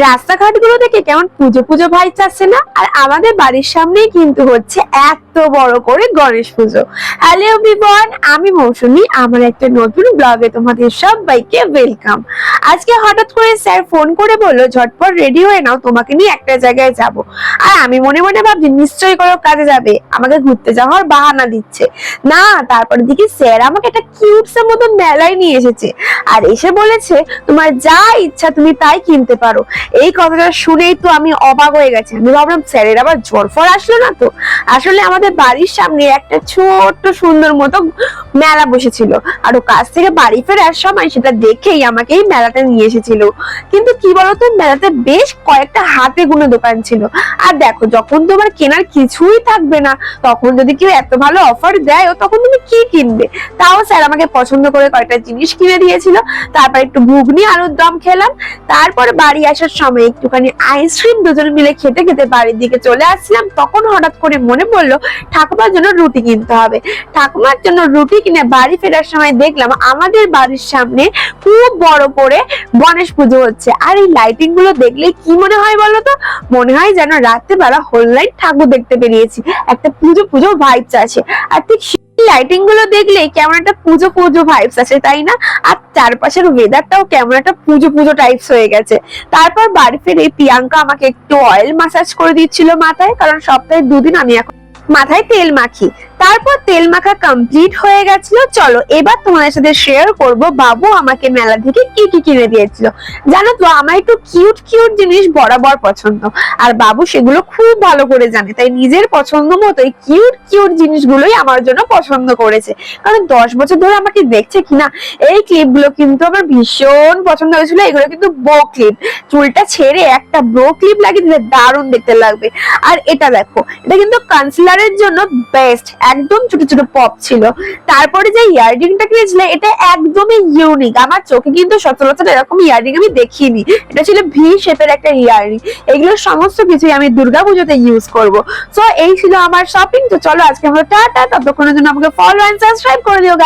রাস্তাঘাট গুলো থেকে কেমন পুজো পুজো ভাই চাচ্ছে না? আর আমাদের বাড়ির সামনেই কিন্তু হচ্ছে এত বড় করে গণেশ পুজো। হ্যালো এভরিওয়ান, আমি মৌসুমী। আমার একটা নতুন ব্লগে তোমাদের সবাইকে ওয়েলকাম। আজকে হঠাৎ করে স্যার ফোন করে বললো ঝটপট রেডি হয়ে নাও, তোমাকে নিয়ে একটা জায়গায় যাব। আর আমি মনে মনে ভাবছি নিশ্চয়ই কোনো কাজে যাবে, আমাকে ঘুরতে যাওয়ার বাহানা দিচ্ছে। না, তারপরে দেখি স্যার আমাকে একটা কিউটসের মতো মেলায় নিয়ে এসেছে আর এসে বলেছে তোমার যা ইচ্ছা তুমি তাই কিনতে পারো। এই কথাটা শুনেই তো আমি অবাক হয়ে গেছি। আমি ভাবলাম স্যারের আবার জ্বর ফর আসলো না তো। আসলে আমাদের বাড়ির সামনে একটা ছোট্ট সুন্দর মতো মেলা বসেছিল, আর ও কাজ থেকে বাড়ি ফেরার সময় সেটা দেখেই আমাকে এই মেলাতে নিয়ে এসেছিল। কিন্তু কি বলতো, মেলাতে বেশ কয়েকটা হাতে গোনা দোকান ছিল। আর দেখো, যখন তোমার কেনার কিছুই থাকবে না, তখন যদি কেউ এত ভালো অফার দেয় তখন তুমি কি কিনবে? তাও স্যার আমাকে পছন্দ করে কয়েকটা জিনিস কিনে দিয়েছিল। তারপর একটু ঘুগনি আলুর দম খেলাম। তারপর বাড়ি আসার সময় একটুখানি আইসক্রিম দুজন মিলে খেতে খেতে বাড়ির দিকে চলে আসছিলাম। তখন হঠাৎ করে মনে পড়লো ঠাকুমার জন্য রুটি কিনতে হবে। ঠাকুমার জন্য রুটি কিনে বাড়ি ফেরার সময় দেখলাম আমাদের বাড়ির সামনে খুব বড় করে গণেশ পুজো হচ্ছে। আর এই লাইটিং গুলো দেখলে কি মনে হয় বলো তো? মনে হয় যেন রাত্রেবেলা হোল নাইট ঠাকুর দেখতে বেরিয়েছি, একটা পুজো পুজো ভাইবস আছে। আর ঠিক লাইটিং গুলো দেখলে কেমন একটা পুজো পুজো ভাইবস আছে, তাই না? আর চারপাশের ওয়েদারটাও কেমন একটা পুজো পুজো টাইপস হয়ে গেছে। তারপর বাড়ি ফিরে প্রিয়াঙ্কা আমাকে একটু অয়েল মাসাজ করে দিচ্ছিল মাথায়, কারণ সপ্তাহে 2 দিন আমি এখন মাথায় তেল মাখি। তারপর তেল মাখা কমপ্লিট হয়ে গেছিল। চলো এবার তোমাদের সাথে শেয়ার করব বাবু আমাকে মেলা থেকে কি কি কিনে দিয়েছিল। জানো তো, আমার একটু কিউট কিউট জিনিস বরাবর পছন্দ, আর বাবু সেগুলো খুব ভালো করে জানে। তাই নিজের পছন্দ মতোই কিউট কিউট জিনিসগুলোই আমার জন্য পছন্দ করেছে। কারণ 10 বছর ধরে আমাকে দেখছে কিনা, এই ক্লিপ গুলো কিন্তু আমার ভীষণ পছন্দ হয়েছিল। এগুলো কিন্তু বো ক্লিপ, চুলটা ছেড়ে একটা ব্রো ক্লিপ লাগিয়ে দিলে দারুণ দেখতে লাগবে। আর এটা দেখো, এটা কিন্তু কনসিলারের জন্য বেস্ট, একদম ছোট ছোট পপ ছিল। তারপরে যে ইয়াররিংটা কিনেছিল এটা একদমই ইউনিক, আমার চোখে কিন্তু সচরাচর এরকম ইয়াররিং আমি দেখিনি। এটা ছিল ভি শেপের একটা ইয়াররিং। এগুলো সমস্ত কিছুই আমি দুর্গাপুজোতে ইউজ করব। সো এই ছিল আমার শপিং। তো চলো আজকে আমরা টাটা, ততক্ষণের জন্য আমাকে ফলো এন্ড সাবস্ক্রাইব করে দিও।